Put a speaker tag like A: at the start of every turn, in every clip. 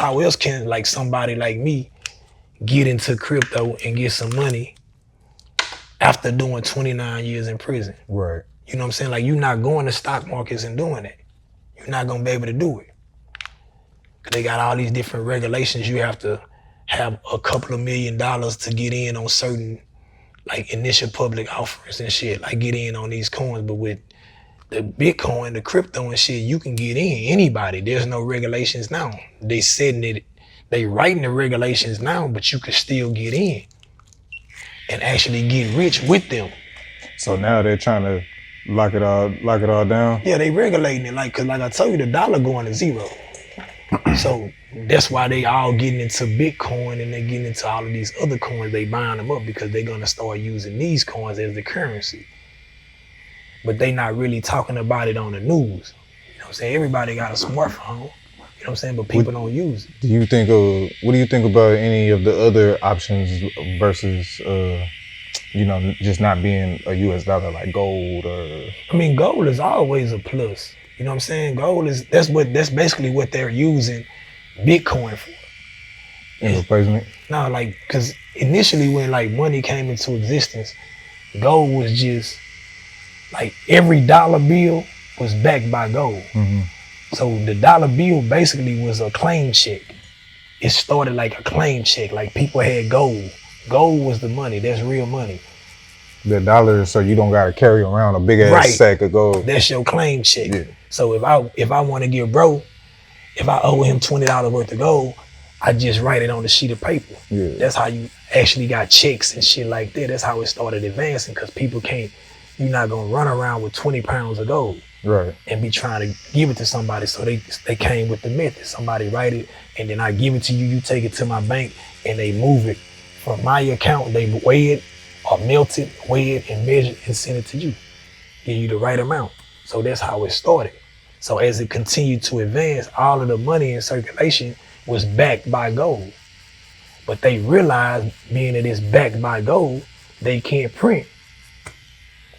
A: how else can like somebody like me get into crypto and get some money after doing 29 years in prison?
B: Right.
A: You know what I'm saying? Like, you're not going to stock markets and doing it. You're not gonna be able to do it. They got all these different regulations. You have to have a couple of $1 million to get in on certain like initial public offerings and shit, like get in on these coins. But with the Bitcoin, the crypto and shit, you can get in, anybody. There's no regulations now. They setting it, they writing the regulations now, but you can still get in and actually get rich with them.
B: So now they're trying to lock it all down?
A: Yeah, they regulating it, like, cause like I told you, the dollar going to zero. So that's why they all getting into Bitcoin and they getting into all of these other coins. They buying them up because they're gonna start using these coins as the currency. But they not really talking about it on the news. You know what I'm saying? Everybody got a smartphone. You know what I'm saying? But people don't use it.
B: Do you think what do you think about any of the other options versus just not being a US dollar, like gold or?
A: I mean, gold is always a plus. You know what I'm saying? Gold is, that's basically what they're using Bitcoin for.
B: In replacement?
A: No, like, cause initially when like money came into existence, gold was just like every dollar bill was backed by gold.
B: Mm-hmm.
A: So the dollar bill basically was a claim check. It started like a claim check, like people had gold. Gold was the money, that's real money.
B: The dollar, so you don't gotta carry around a big ass sack of gold.
A: That's your claim check.
B: Yeah.
A: So if I want to give bro, if I owe him $20 worth of gold, I just write it on a sheet of paper.
B: Yeah.
A: That's how you actually got checks and shit like that. That's how it started advancing, because people can't, you're not gonna run around with 20 pounds of gold.
B: Right.
A: And be trying to give it to somebody. So they came with the method. Somebody write it and then I give it to you, you take it to my bank and they move it from my account. They weigh it or melt it, weigh it and measure it and send it to you. Give you the right amount. So that's how it started. So as it continued to advance, all of the money in circulation was backed by gold. But they realized, being that it's backed by gold, they can't print.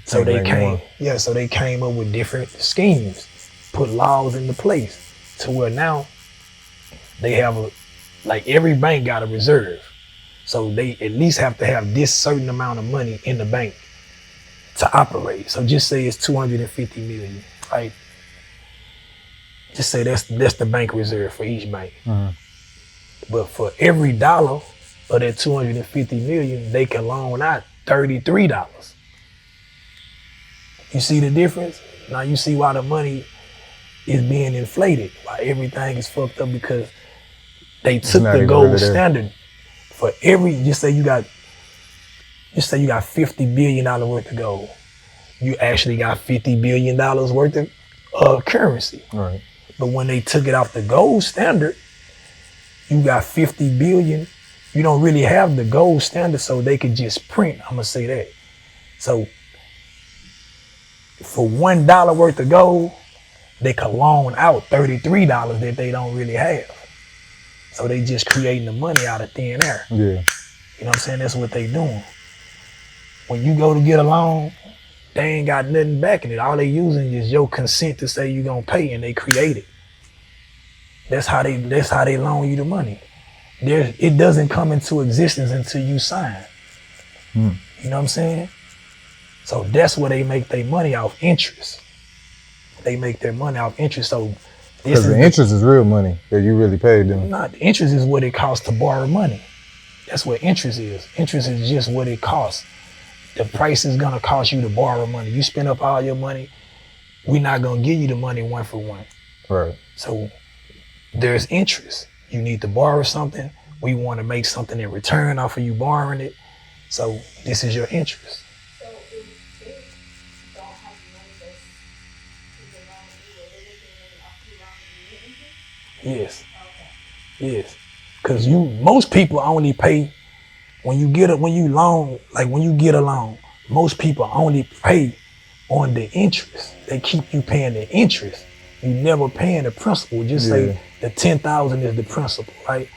A: So they came up with different schemes, put laws into place to where now they have like every bank got a reserve. So they at least have to have this certain amount of money in the bank to operate. So just say it's 250 million, right? Just say that's the bank reserve for each bank.
B: Mm-hmm.
A: But for every dollar of that 250 million, they can loan out $33. You see the difference? Now you see why the money is being inflated, why everything is fucked up, because they took the gold standard for every, just say you got $50 billion worth of gold. You actually got $50 billion worth of currency.
B: Right.
A: But when they took it off the gold standard, you got 50 billion. You don't really have the gold standard, so they could just print. I'm gonna say that. So for $1 worth of gold, they could loan out $33 that they don't really have. So they just creating the money out of thin air.
B: Yeah.
A: You know what I'm saying? That's what they doing. When you go to get a loan, they ain't got nothing backing it. All they using is your consent to say you're gonna pay, and they create it. That's how they loan you the money. It doesn't come into existence until you sign.
B: Mm.
A: You know what I'm saying? So that's where they make their money off interest. They make their money off interest. So
B: because the interest is real money that you really paid them.
A: Not the interest is what it costs to borrow money. That's what interest is. Interest is just what it costs. The price is gonna cost you to borrow money. You spend up all your money, we're not gonna give you the money one for one.
B: Right.
A: So there's interest. You need to borrow something. We want to make something in return off of you borrowing it. So this is your interest.
C: So if they don't have money that's around you,
A: Yes.
C: okay.
A: Yes. Cause most people only pay when you get a loan, most people only pay on the interest. They keep you paying the interest. You never paying the principal. Just say the 10,000 is the principal, right?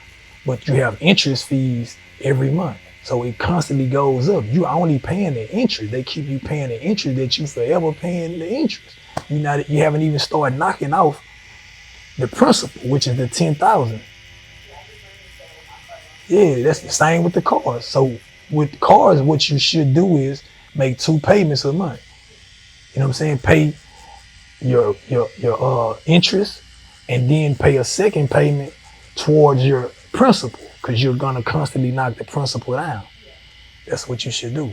A: But you have interest fees every month. So it constantly goes up. You only paying the interest. They keep you paying the interest that you forever paying the interest. You haven't even started knocking off the principal, which is the 10,000. Yeah, that's the same with the cars. So with cars, what you should do is make 2 payments a month. You know what I'm saying? Pay your interest, and then pay a second payment towards your principal, because you're gonna constantly knock the principal down. That's what you should do.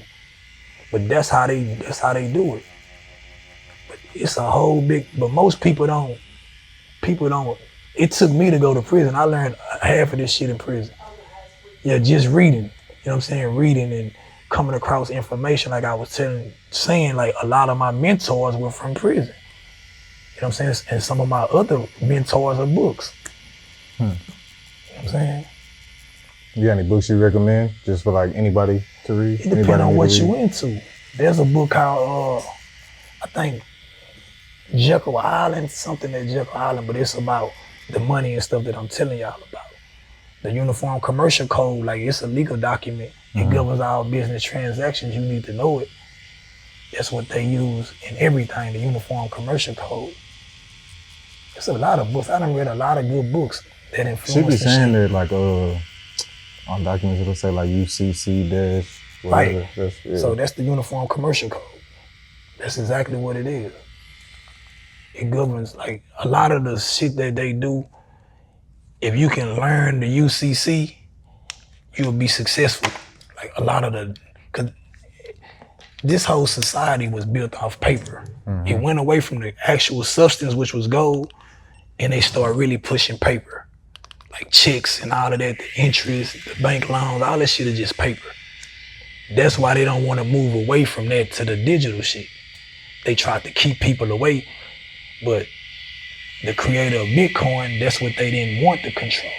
A: But that's how they do it. But it's a whole big. But most people don't. People don't. It took me to go to prison. I learned half of this shit in prison. Yeah, just reading. You know what I'm saying? Reading and coming across information, like I was saying, like a lot of my mentors were from prison. You know what I'm saying? And some of my other mentors are books. You know what I'm saying?
B: You got any books you recommend just for like anybody to read?
A: It depends on what you into. There's a book called, I think, Jekyll Island, something at Jekyll Island, but it's about the money and stuff that I'm telling y'all about. The Uniform Commercial Code, like it's a legal document. It governs all business transactions. You need to know it. That's what they use in everything, the Uniform Commercial Code. It's a lot of books. I done read a lot of good books that influence.
B: Should be saying that like on documents it'll say like UCC dash whatever.
A: Right. So that's the Uniform Commercial Code. That's exactly what it is. It governs like a lot of the shit that they do. If you can learn the UCC, you'll be successful. Like a lot of cause this whole society was built off paper. It went away from the actual substance, which was gold, and they started really pushing paper. Like checks and all of that, the interest, the bank loans, all that shit is just paper. That's why they don't want to move away from that to the digital shit. They tried to keep people away, but the creator of Bitcoin, that's what they didn't want to control.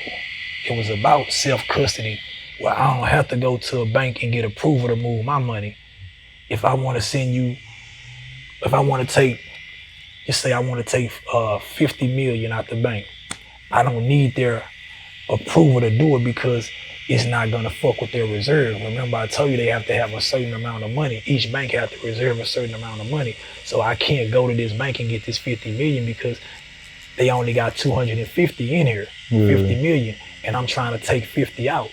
A: It was about self-custody, where I don't have to go to a bank and get approval to move my money. If I want to send you, if I want to take, just say I want to take 50 million out the bank, I don't need their approval to do it because it's not gonna fuck with their reserve. Remember I told you they have to have a certain amount of money. Each bank have to reserve a certain amount of money. So I can't go to this bank and get this 50 million because they only got 250 in here, 50 million, and I'm trying to take 50 out.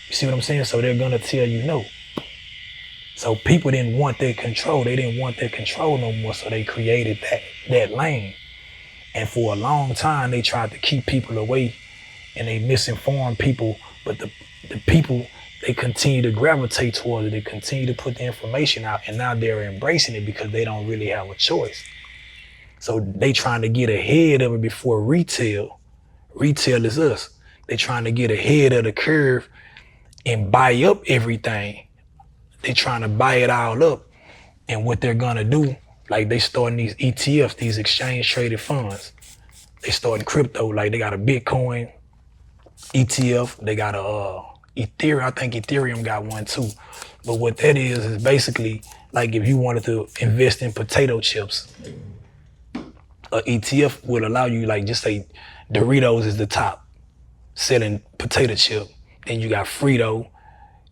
A: You see what I'm saying? So they're gonna tell you no. So people didn't want their control. They didn't want their control no more, so they created that lane. And for a long time, they tried to keep people away and they misinformed people, but the people, they continue to gravitate towards it. They continue to put the information out, and now they're embracing it because they don't really have a choice. So they trying to get ahead of it before retail. Retail is us. They trying to get ahead of the curve and buy up everything. They trying to buy it all up. And what they're gonna do, like they starting these ETFs, these exchange traded funds. They starting crypto, like they got a Bitcoin ETF, they got a Ethereum. I think Ethereum got one too. But what that is basically like if you wanted to invest in potato chips, a ETF will allow you, like just say Doritos is the top selling potato chip. Then you got Frito,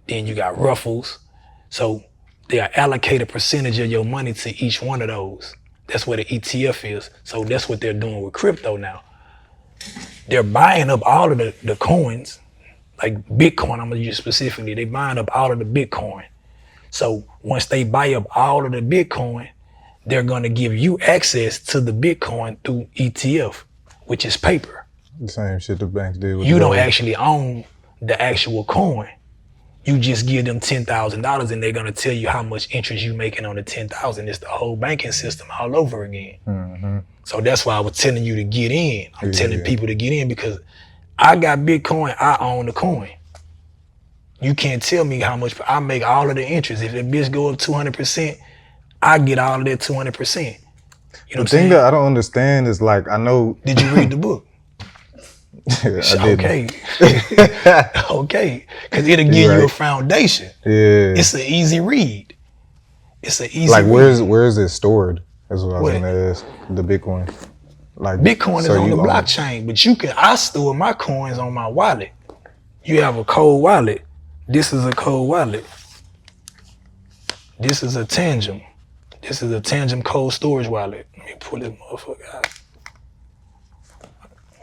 A: then you got Ruffles. So they allocate a percentage of your money to each one of those. That's what an ETF is. So that's what they're doing with crypto now. They're buying up all of the coins, like Bitcoin, I'm gonna use specifically, they buying up all of the Bitcoin. So once they buy up all of the Bitcoin, they're gonna give you access to the Bitcoin through ETF, which is paper.
B: The same shit the banks did with
A: you don't actually own the actual coin. You just give them $10,000 and they're gonna tell you how much interest you making on the 10,000. It's the whole banking system all over again. So that's why I was telling you to get in. I'm telling people to get in because I got Bitcoin, I own the coin. You can't tell me how much, I make all of the interest. If the bitch go up 200%, I get all of that 200%. You know what I'm saying?
B: The thing that I don't understand is like, I know.
A: Did you read the book?
B: I didn't.
A: Okay. Okay. Because it'll give you a foundation.
B: Yeah.
A: It's an easy read. It's an easy
B: like
A: read.
B: where is it stored? That's what I was gonna ask. The Bitcoin. Like
A: Bitcoin is on the blockchain, but I store my coins on my wallet. You have a cold wallet. This is a cold wallet. This is a Tangem. This is a Tangem cold storage wallet. Let me pull this motherfucker out.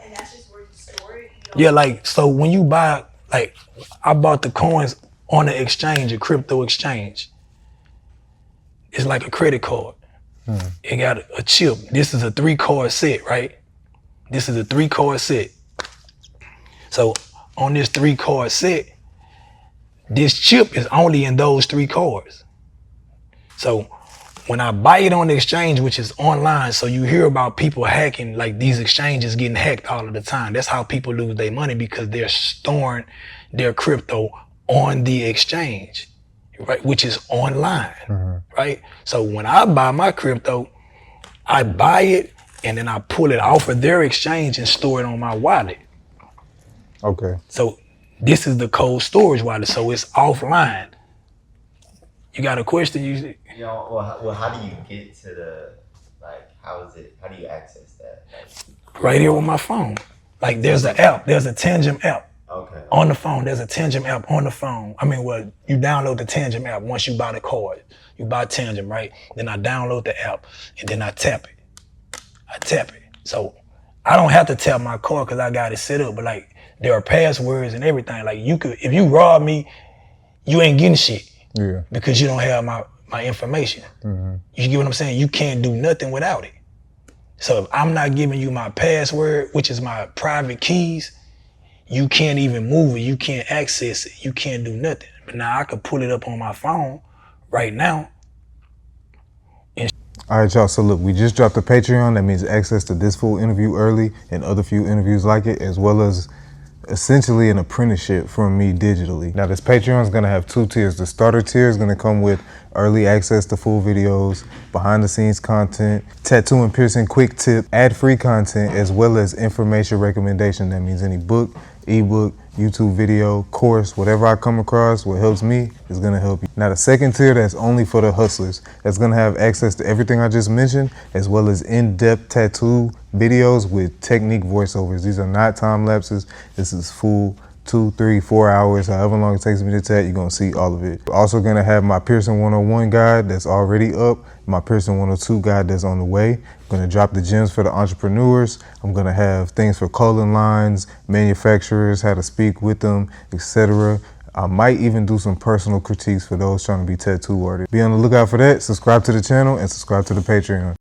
C: And that's just where you store it?
A: Yeah, like, so when you buy Like, I bought the coins on the exchange, a crypto exchange. It's like a credit card. It got a chip. This is a 3-card set, right? This is a 3-card set. So on this 3-card set, this chip is only in those 3 cards. So when I buy it on the exchange, which is online, so you hear about people hacking, like these exchanges getting hacked all of the time. That's how people lose their money, because they're storing their crypto on the exchange, right? Which is online, right? So when I buy my crypto, I buy it and then I pull it off of their exchange and store it on my wallet.
B: Okay.
A: So this is the cold storage wallet, so it's offline. You got a question?
D: You know, well, how do you get to the, like, how do you access that? Like,
A: Right here with my phone. Like, there's an app, there's a Tangem app.
D: okay.
A: On the phone, there's a Tangem app on the phone. I mean, well, you download the Tangem app once you buy the card. You buy Tangem, right? Then I download the app and then I tap it. So I don't have to tap my card because I got it set up, but like, there are passwords and everything. Like, you could, if you rob me, you ain't getting shit.
B: Yeah.
A: Because you don't have my information. You get what I'm saying? You can't do nothing without it. So if I'm not giving you my password, which is my private keys, you can't even move it. You can't access it. You can't do nothing. But now I could pull it up on my phone right now.
B: All right, y'all. So look, we just dropped the Patreon. That means access to this full interview early and other few interviews like it, as well as essentially an apprenticeship from me digitally. Now this Patreon is gonna have 2 tiers. The starter tier is gonna come with early access to full videos, behind the scenes content, tattoo and piercing quick tip, ad-free content, as well as information recommendation. That means any book, ebook, YouTube video, course, whatever I come across, what helps me is gonna help you. Now the second tier, that's only for the hustlers. That's gonna have access to everything I just mentioned, as well as in-depth tattoo videos with technique voiceovers. These are not time lapses. This is full 2, 3, 4 hours, however long it takes me to tat, you're gonna see all of it. We're also gonna have my Piercing 101 guide that's already up, my Piercing 102 guide that's on the way. I'm gonna drop the gems for the entrepreneurs. I'm gonna have things for calling lines, manufacturers, how to speak with them, etc. I might even do some personal critiques for those trying to be tattoo artists. Be on the lookout for that. Subscribe to the channel and subscribe to the Patreon.